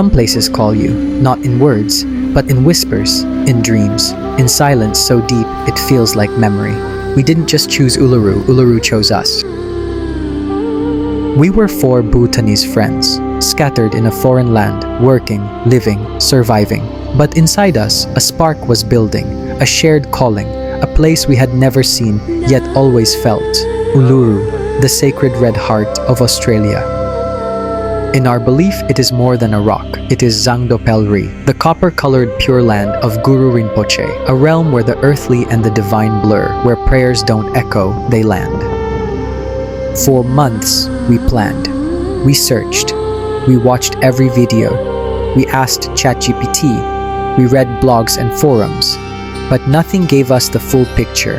Some places call you, not in words, but in whispers, in dreams, in silence so deep it feels like memory. We didn't just choose Uluru, Uluru chose us. We were 4 Bhutanese friends, scattered in a foreign land, working, living, surviving. But inside us, a spark was building, a shared calling, a place we had never seen, yet always felt. Uluru, the sacred red heart of Australia. In our belief, it is more than a rock. It is Zangdopelri, the copper-colored pure land of Guru Rinpoche, a realm where the earthly and the divine blur, where prayers don't echo, they land. For months, we planned. We searched. We watched every video. We asked ChatGPT. We read blogs and forums. But nothing gave us the full picture.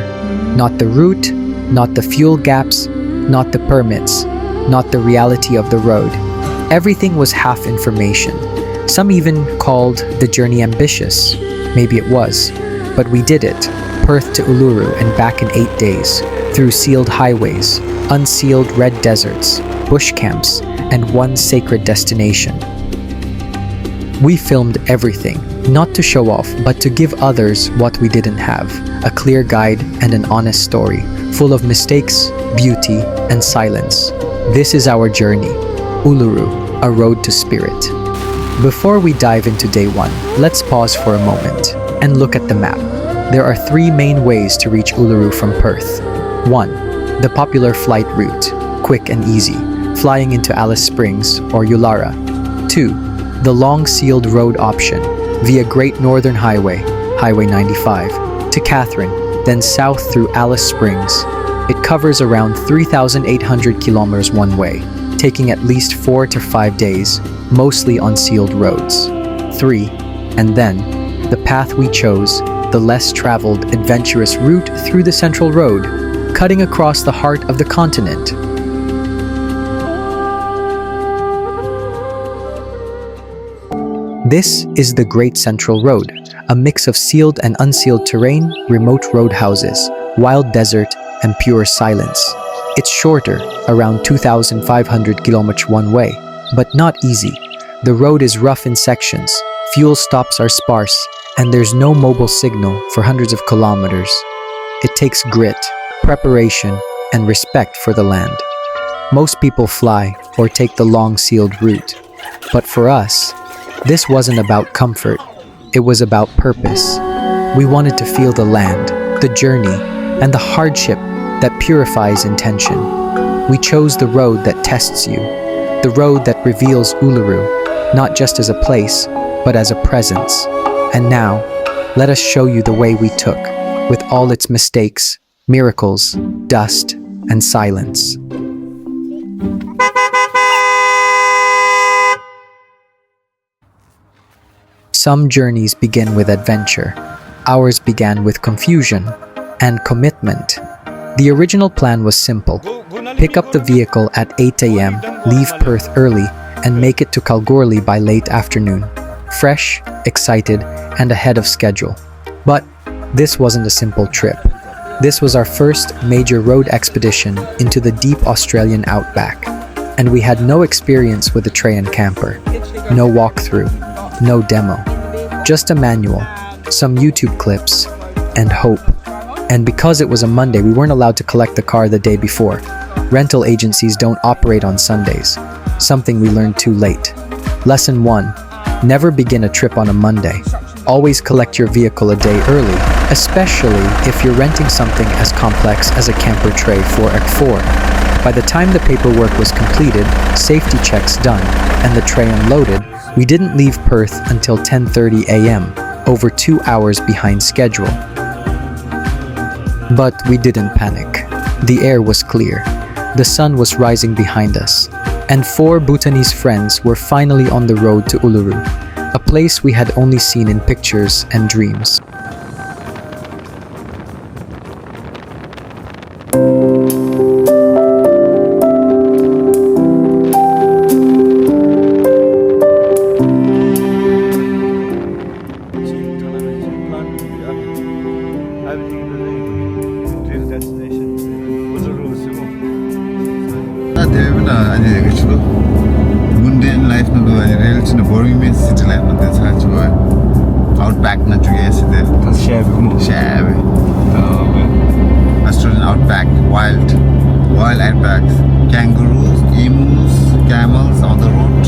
Not the route, not the fuel gaps, not the permits, not the reality of the road. Everything was half information. Some even called the journey ambitious. Maybe it was. But we did it. Perth to Uluru and back in 8 days. Through sealed highways, unsealed red deserts, bush camps, and one sacred destination. We filmed everything, not to show off, but to give others what we didn't have. A clear guide and an honest story, full of mistakes, beauty, and silence. This is our journey. Uluru, a road to spirit. Before we dive into day 1, let's pause for a moment and look at the map. There are 3 main ways to reach Uluru from Perth. 1. The popular flight route, quick and easy, flying into Alice Springs or Ulara. 2. The long sealed road option, via Great Northern Highway, Highway 95, to Catherine, then south through Alice Springs. It covers around 3,800 kilometers one way, taking at least 4 to 5 days, mostly on sealed roads. 3. And then, the path we chose, the less traveled, adventurous route through the Central Road, cutting across the heart of the continent. This is the Great Central Road, a mix of sealed and unsealed terrain, remote roadhouses, wild desert, and pure silence. It's shorter, around 2,500 kilometers one way, but not easy. The road is rough in sections, fuel stops are sparse, and there's no mobile signal for hundreds of kilometers. It takes grit, preparation, and respect for the land. Most people fly or take the long sealed route. But for us, this wasn't about comfort. It was about purpose. We wanted to feel the land, the journey, and the hardship that purifies intention. We chose the road that tests you, the road that reveals Uluru, not just as a place, but as a presence. And now, let us show you the way we took, with all its mistakes, miracles, dust, and silence. Some journeys begin with adventure. Ours began with confusion and commitment. The original plan was simple. Pick up the vehicle at 8 a.m., leave Perth early, and make it to Kalgoorlie by late afternoon. Fresh, excited, and ahead of schedule. But this wasn't a simple trip. This was our first major road expedition into the deep Australian outback. And we had no experience with a Trayon camper. No walkthrough, no demo. Just a manual, some YouTube clips, and hope. And because it was a Monday, we weren't allowed to collect the car the day before. Rental agencies don't operate on Sundays, something we learned too late. Lesson 1. Never begin a trip on a Monday. Always collect your vehicle a day early, especially if you're renting something as complex as a camper tray 4x4. By the time the paperwork was completed, safety checks done, and the Trayon loaded, we didn't leave Perth until 10:30 a.m., over 2 hours behind schedule. But we didn't panic. The air was clear. The sun was rising behind us, and 4 Bhutanese friends were finally on the road to Uluru, a place we had only seen in pictures and dreams. 대부분 아니 그치도 mundane life na do relative na boring me city life na that's how to outback na juga sih Tas share mo. share Oh man. Australian outback wild outbacks kangaroos emus camels on the road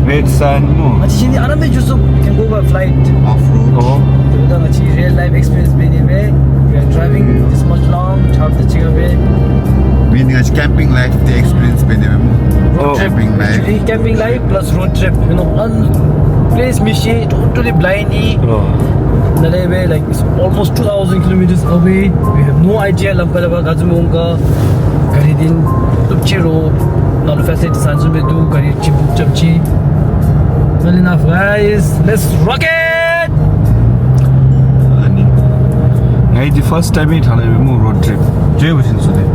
Red sand mo. Macam sini aram me Yusuf can go by flight. off road Oh. Kita macam real life experience bini be. We are driving this much long, chart the chiga be. meaning as camping life the experience bene mo Oh. camping life Actually, camping life plus road trip. You know, one place mishi totally blindy. Oh. Nalebe like it's almost 2,000 kilometers away. We have no idea lampalaba gazumunga. Gari din tupchiro. Nalu facility sansu be do gari chibuk chapchi. Well enough, guys. Let's rock it. Ani. Ngai the first time it hale mo road trip. Jay wasin sule.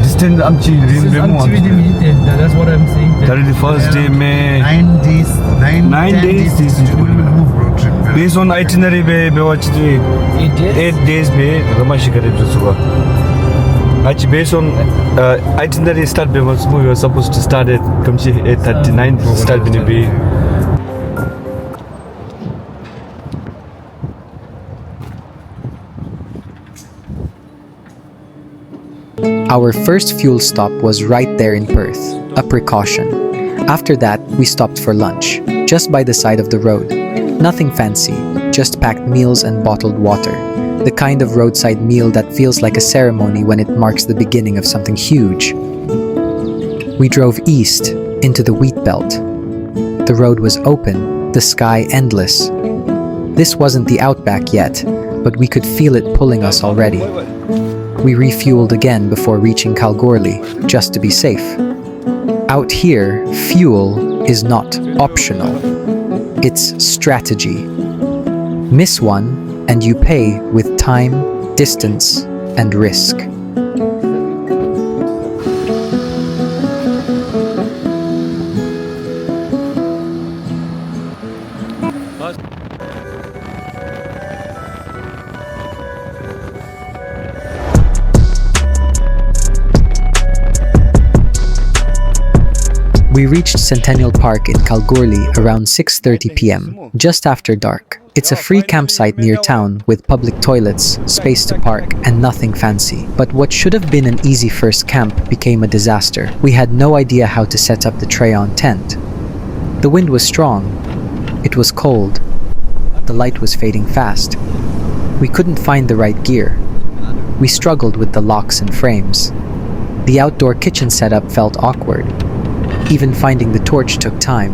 Distance amchi rin be mo. That's what I'm saying. That is the first day me 9 days 9 days this is road trip based on itinerary be watch the 8 days be ramashi kare suba. Actually based on itinerary start be was we were supposed to start at kamchi 8:39 start be Our first fuel stop was right there in Perth, a precaution. After that, we stopped for lunch, just by the side of the road. Nothing fancy, just packed meals and bottled water. The kind of roadside meal that feels like a ceremony when it marks the beginning of something huge. We drove east, into the wheat belt. The road was open, the sky endless. This wasn't the outback yet, but we could feel it pulling us already. We refueled again before reaching Kalgoorlie, just to be safe. Out here, fuel is not optional. It's strategy. Miss one, and you pay with time, distance, and risk. We reached Centennial Park in Kalgoorlie around 6:30 p.m., just after dark. It's a free campsite near town with public toilets, space to park, and nothing fancy. But what should have been an easy first camp became a disaster. We had no idea how to set up the Trayon tent. The wind was strong. It was cold. The light was fading fast. We couldn't find the right gear. We struggled with the locks and frames. The outdoor kitchen setup felt awkward. Even finding the torch took time.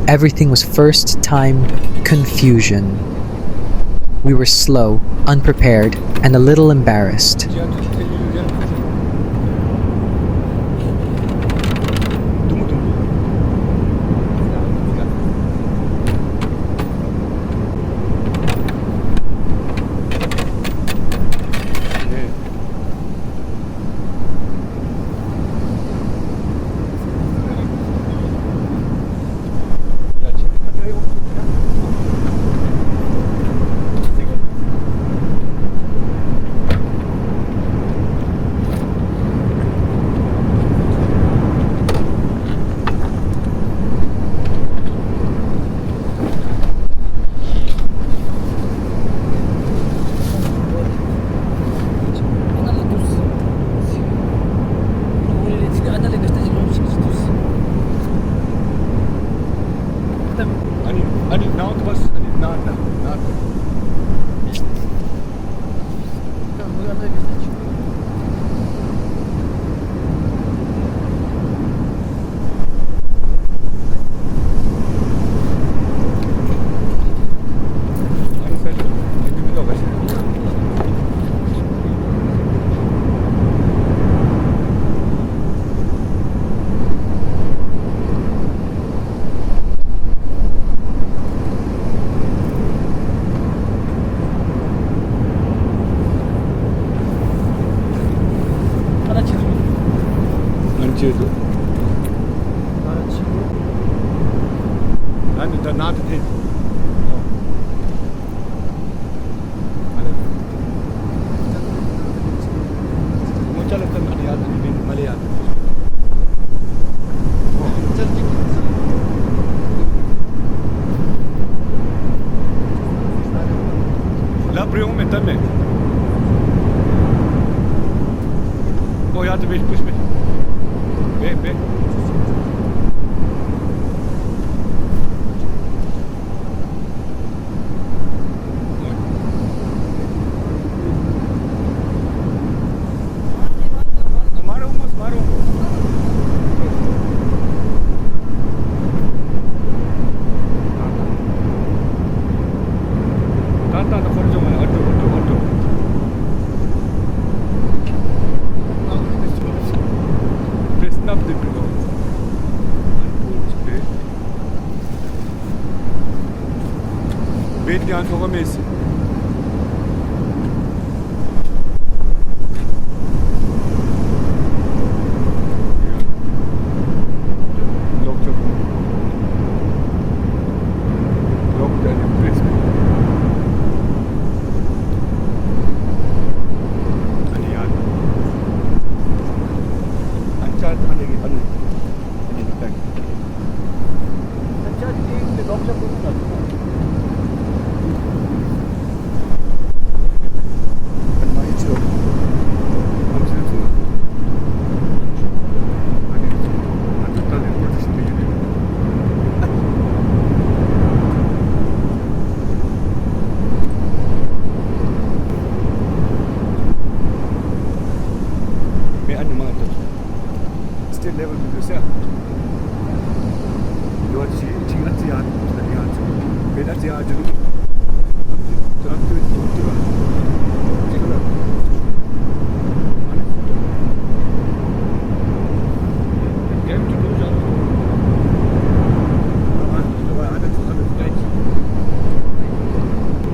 Everything was first time confusion. We were slow, unprepared, and a little embarrassed. Start the base, push me. Back.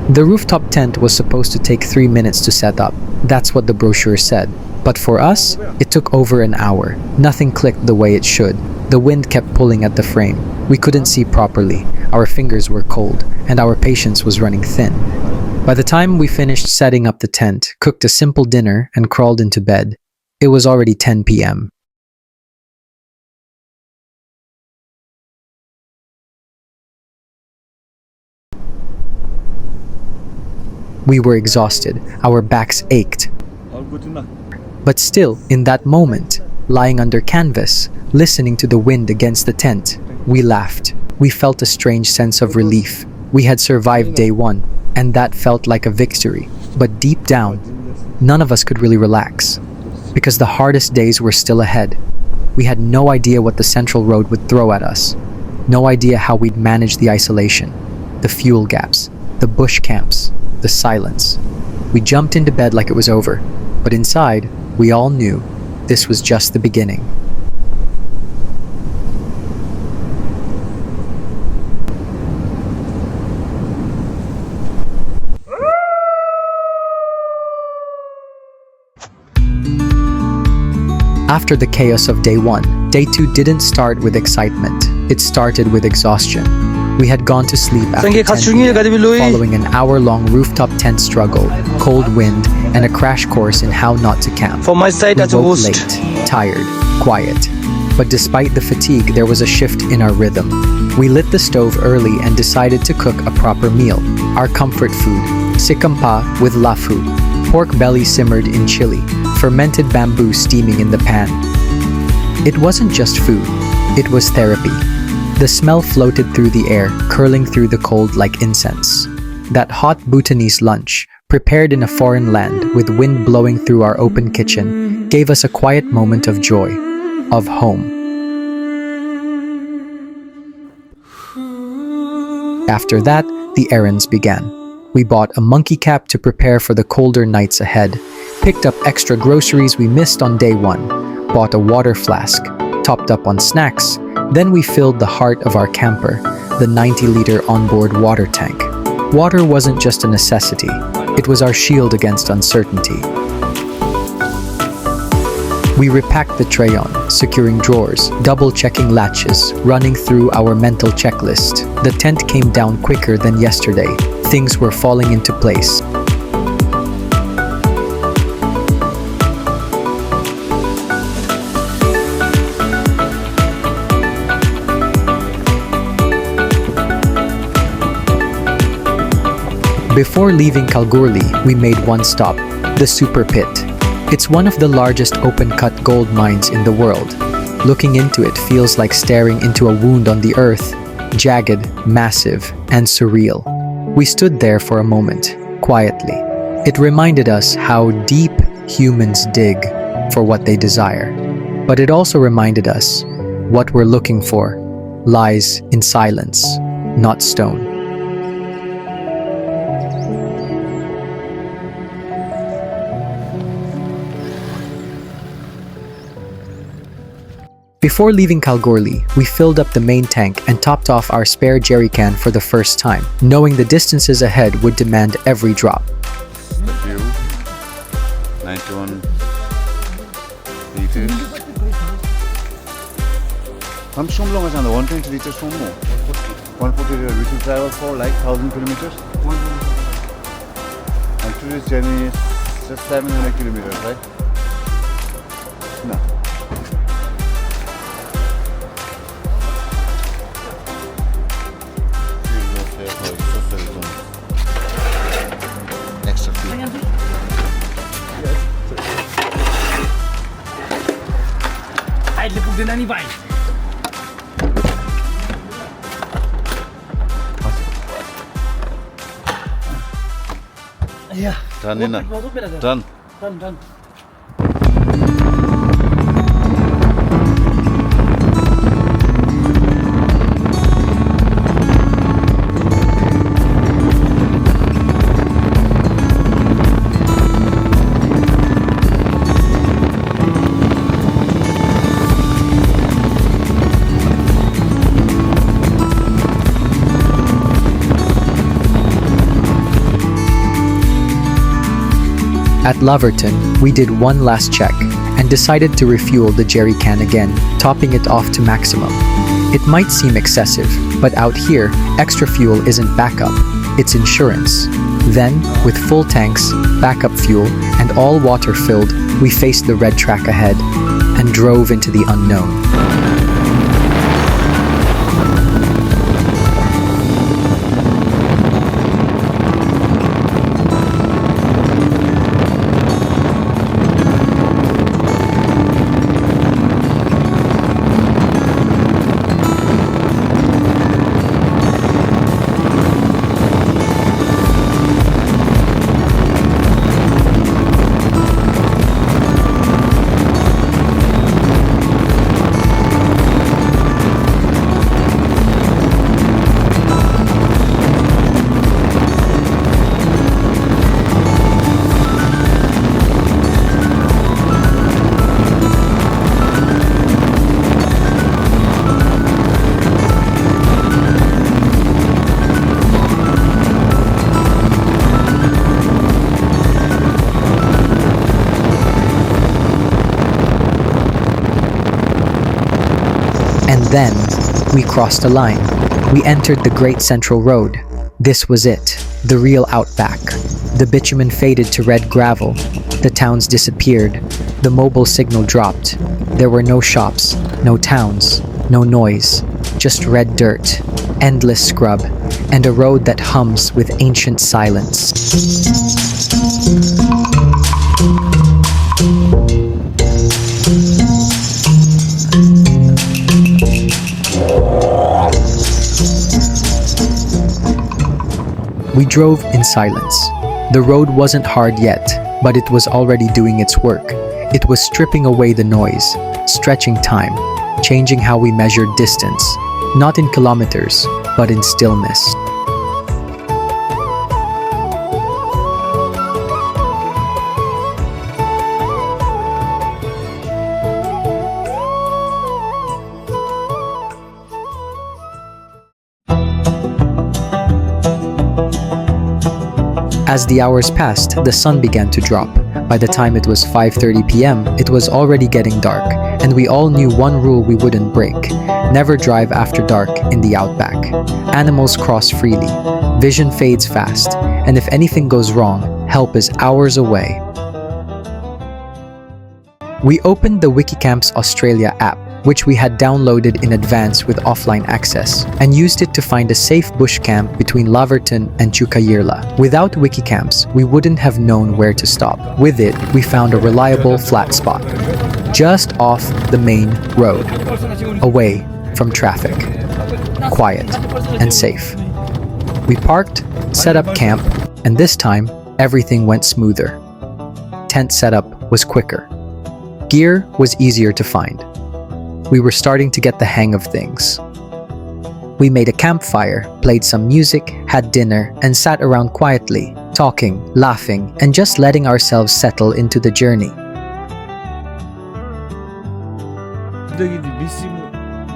The rooftop tent was supposed to take 3 minutes to set up. That's what the brochure said. But for us, it took over an hour. Nothing clicked the way it should. The wind kept pulling at the frame. We couldn't see properly. Our fingers were cold, and our patience was running thin. By the time we finished setting up the tent, cooked a simple dinner, and crawled into bed, it was already 10 p.m. We were exhausted. Our backs ached. But still, in that moment, lying under canvas, listening to the wind against the tent, we laughed. We felt a strange sense of relief. We had survived day one, and that felt like a victory. But deep down, none of us could really relax, because the hardest days were still ahead. We had no idea what the Central Road would throw at us. No idea how we'd manage the isolation, the fuel gaps, the bush camps, the silence. We jumped into bed like it was over, but inside, we all knew this was just the beginning. After the chaos of day one, day two didn't start with excitement. It started with exhaustion. We had gone to sleep after 10 p.m. following an hour-long rooftop tent struggle, cold wind, and a crash course in how not to camp. For my side, We as a woke host. late, tired, quiet. But despite the fatigue, there was a shift in our rhythm. We lit the stove early and decided to cook a proper meal. Our comfort food, sikampa with lafu, pork belly simmered in chili, fermented bamboo steaming in the pan. It wasn't just food, it was therapy. The smell floated through the air, curling through the cold like incense. That hot Bhutanese lunch, prepared in a foreign land with wind blowing through our open kitchen, gave us a quiet moment of joy, of home. After that, the errands began. We bought a monkey cap to prepare for the colder nights ahead, picked up extra groceries we missed on day one, bought a water flask, topped up on snacks. Then we filled the heart of our camper, the 90-liter onboard water tank. Water wasn't just a necessity, it was our shield against uncertainty. We repacked the Trayon, securing drawers, double-checking latches, running through our mental checklist. The tent came down quicker than yesterday. Things were falling into place. Before leaving Kalgoorlie, we made one stop, the Super Pit. It's one of the largest open-cut gold mines in the world. Looking into it feels like staring into a wound on the earth, jagged, massive, and surreal. We stood there for a moment, quietly. It reminded us how deep humans dig for what they desire. But it also reminded us what we're looking for lies in silence, not stone. Before leaving Kalgoorlie, we filled up the main tank and topped off our spare jerry can for the first time, knowing the distances ahead would demand every drop. The view, 91 liters. How long is on the 120 liters from more? 140 liters, we should travel for like 1,000 kilometers. And today's journey is just 700 kilometers, right? No. Extra fuel. अहिले पुग्दैन नि भाइ Done, Nina. Done. Done. At Warburton, we did one last check and decided to refuel the jerry can again, topping it off to maximum. It might seem excessive, but out here, extra fuel isn't backup, it's insurance. Then, with full tanks, backup fuel, and all water filled, we faced the red track ahead and drove into the unknown. And then, we crossed a line. We entered the Great Central Road. This was it, the real outback. The bitumen faded to red gravel. The towns disappeared. The mobile signal dropped. There were no shops, no towns, no noise. Just red dirt, endless scrub, and a road that hums with ancient silence. We drove in silence. The road wasn't hard yet, but it was already doing its work. It was stripping away the noise, stretching time, changing how we measured distance, not in kilometers, but in stillness. As the hours passed, the sun began to drop. By the time it was 5:30 p.m., it was already getting dark, and we all knew one rule we wouldn't break: never drive after dark in the outback. Animals cross freely, vision fades fast, and if anything goes wrong, help is hours away. We opened the Wikicamps Australia app, which we had downloaded in advance with offline access, and used it to find a safe bush camp between Warburton and Tshewang. Without wikicamps, we wouldn't have known where to stop. With it, we found a reliable flat spot, just off the main road, away from traffic, quiet and safe. We parked, set up camp, and this time, everything went smoother. Tent setup was quicker. Gear was easier to find. We were starting to get the hang of things. We made a campfire, played some music, had dinner, and sat around quietly, talking, laughing, and just letting ourselves settle into the journey.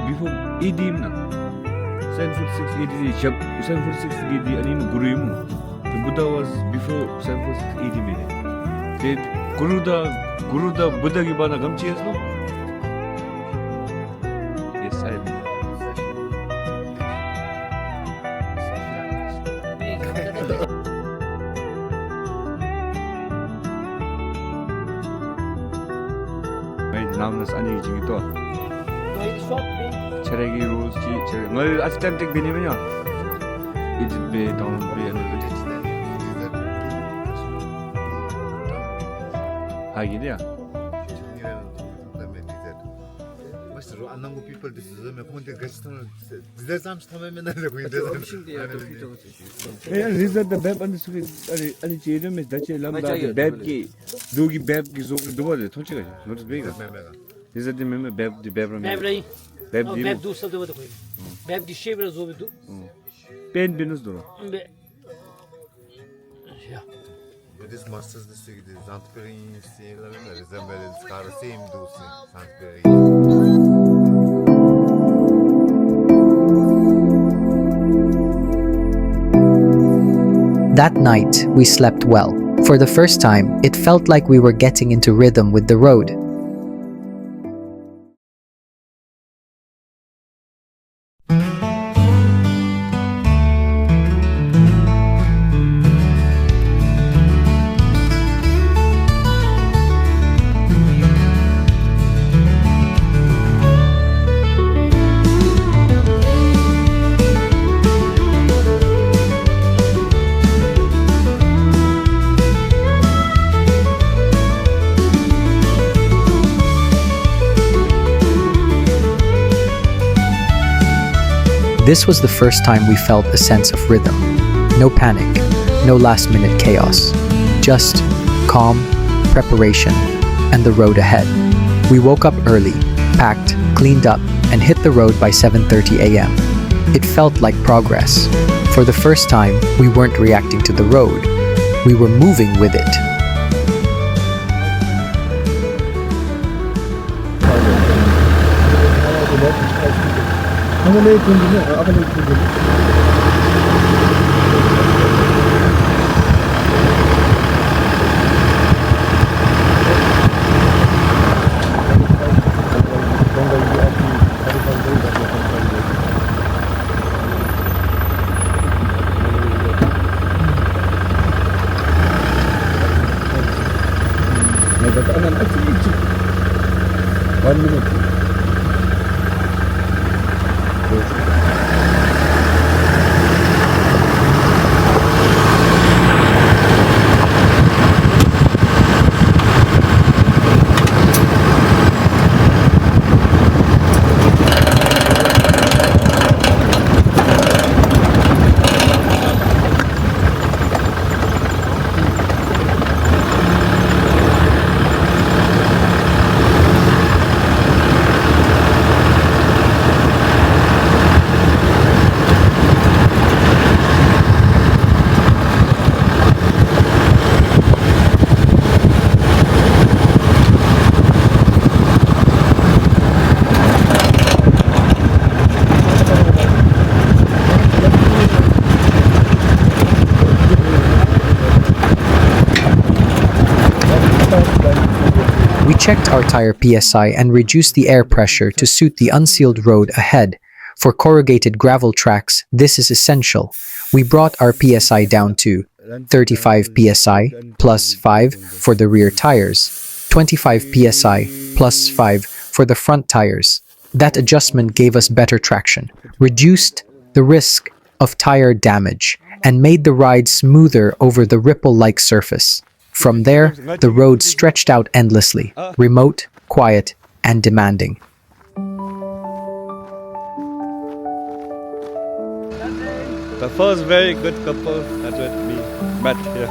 Before EDM na, San Francisco EDM, San Francisco EDM anim Guru mu. The Buddha was before San Francisco EDM. The Guru da Buddha ki bana gamchi has no. Yes, I am. Namnas ani jingi to. Cheregi rules chi cheregi. Ngal as time tek bini menya. It be down be and hagi dia. People this is me konte gaston dizam tamamen öyle bu indizam şimdi ya Rizat da beb and sugi ali chedem mes dache lam da beb ki dogi beb ki zog duvar tonche ga not bega Rizat de meme beb di bebra me beb di beb dursa da koy beb di şey biraz o bir pen binus duro ya This masters this Zangdopelri University'ler ve Zambeli skara same dosi Zangdopelri That night, we slept well. For the first time, it felt like we were getting into rhythm with the road. This was the first time we felt a sense of rhythm. No panic, no last-minute chaos. Just calm, preparation, and the road ahead. We woke up early, packed, cleaned up, and hit the road by 7:30 a.m. It felt like progress. For the first time, we weren't reacting to the road. We were moving with it. One minute. We checked our tire PSI and reduced the air pressure to suit the unsealed road ahead. For corrugated gravel tracks, this is essential. We brought our PSI down to 35 PSI plus 5 for the rear tires, 25 PSI plus 5 for the front tires, That adjustment gave us better traction, reduced the risk of tire damage, and made the ride smoother over the ripple-like surface. From there, the road stretched out endlessly, remote, quiet, and demanding. The first very good couple that we met here.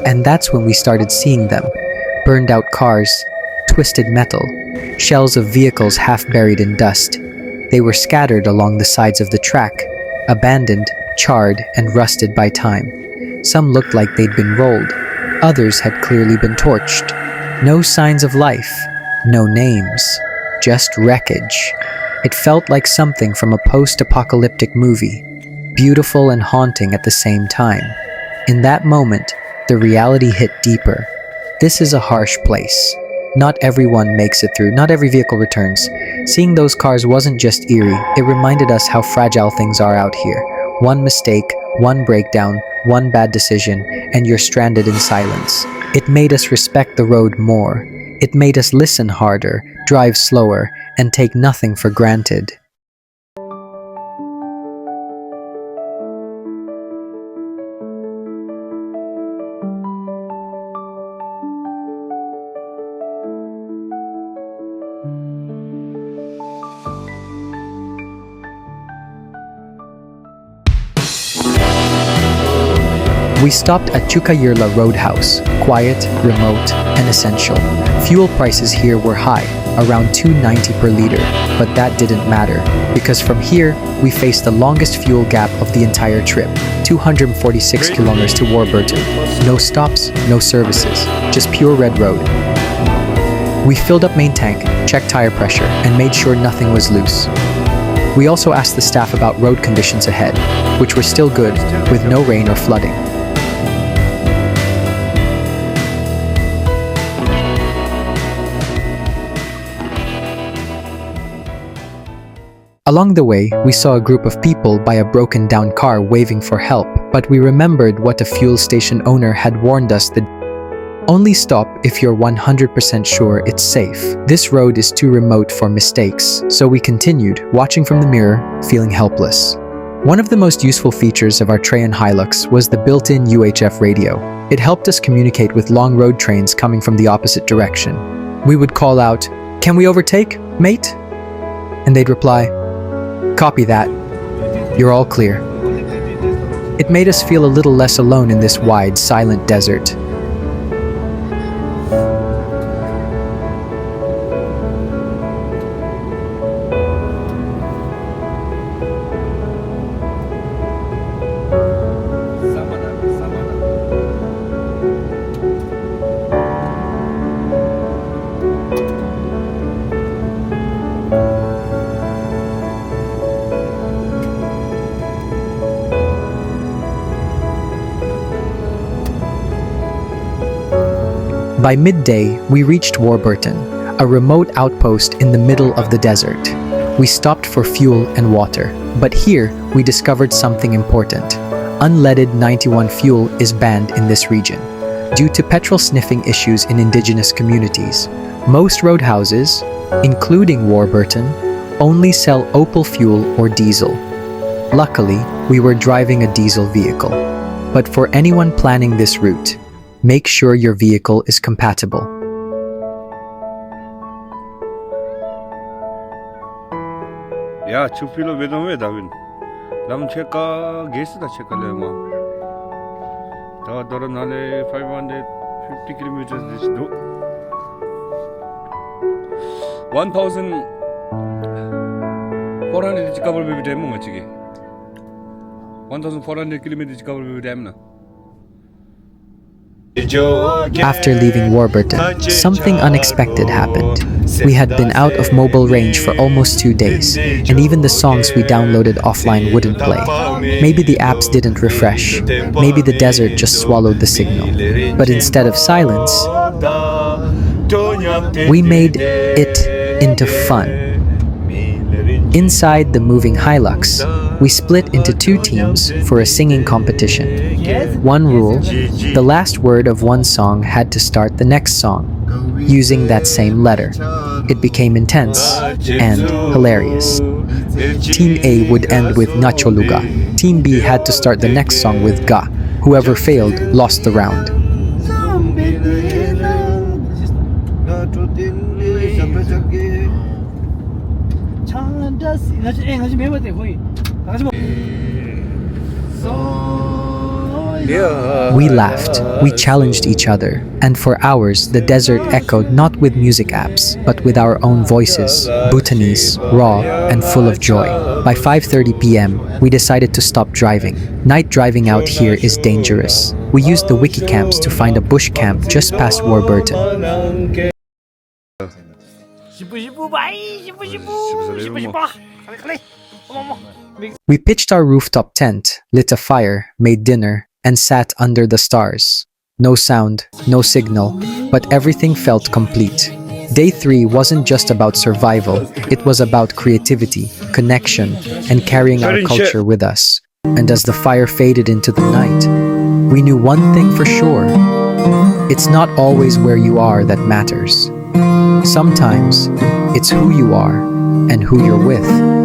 And that's when we started seeing them. Burned out cars, twisted metal, shells of vehicles half buried in dust. They were scattered along the sides of the track, abandoned, charred, and rusted by time. Some looked like they'd been rolled. Others had clearly been torched. No signs of life, no names, just wreckage. It felt like something from a post-apocalyptic movie, beautiful and haunting at the same time. In that moment, the reality hit deeper. This is a harsh place. Not everyone makes it through, not every vehicle returns. Seeing those cars wasn't just eerie, it reminded us how fragile things are out here. One mistake, one breakdown, one bad decision, and you're stranded in silence. It made us respect the road more. It made us listen harder, drive slower, and take nothing for granted. We stopped at Chukayirla Roadhouse, quiet, remote, and essential. Fuel prices here were high, around $2.90 per liter, but that didn't matter, because from here, we faced the longest fuel gap of the entire trip, 246 kilometers to Warburton. No stops, no services, just pure red road. We filled up main tank, checked tire pressure, and made sure nothing was loose. We also asked the staff about road conditions ahead, which were still good, with no rain or flooding. Along the way, we saw a group of people by a broken-down car waving for help, but we remembered what a fuel station owner had warned us that only stop if you're 100% sure it's safe. This road is too remote for mistakes, so we continued, watching from the mirror, feeling helpless. One of the most useful features of our Trayon Hilux was the built-in UHF radio. It helped us communicate with long road trains coming from the opposite direction. We would call out, "Can we overtake, mate?" And they'd reply, "Copy that. You're all clear." It made us feel a little less alone in this wide, silent desert. By midday, we reached Warburton, a remote outpost in the middle of the desert. We stopped for fuel and water, but here we discovered something important. Unleaded 91 fuel is banned in this region, due to petrol sniffing issues in indigenous communities. Most roadhouses, including Warburton, only sell Opal fuel or diesel. Luckily, we were driving a diesel vehicle. But for anyone planning this route, make sure your vehicle is compatible. Yeah, 2 kilo bedome davin. Lam cheka gesi da chekale ma. Da doranale 550 kilometers this do. 1400 cover baby dam mo chige. 1400 kilometers cover baby dam na. After leaving Warburton, something unexpected happened. We had been out of mobile range for almost 2 days, and even the songs we downloaded offline wouldn't play. Maybe the apps didn't refresh. Maybe the desert just swallowed the signal. But instead of silence, we made it into fun. Inside the moving Hilux, we split into 2 teams for a singing competition. One rule, the last word of one song had to start the next song, using that same letter. It became intense and hilarious. Team A would end with Nacholuga. Team B had to start the next song with Ga. Whoever failed lost the round. We laughed, we challenged each other, and for hours the desert echoed not with music apps, but with our own voices, Bhutanese, raw, and full of joy. By 5:30 p.m., we decided to stop driving. Night driving out here is dangerous. We used the wiki camps to find a bush camp just past Warburton. We pitched our rooftop tent, lit a fire, made dinner, and sat under the stars. No sound, no signal, but everything felt complete. Day 3 wasn't just about survival, it was about creativity, connection, and carrying our culture with us. And as the fire faded into the night, we knew one thing for sure. It's not always where you are that matters. Sometimes, it's who you are and who you're with.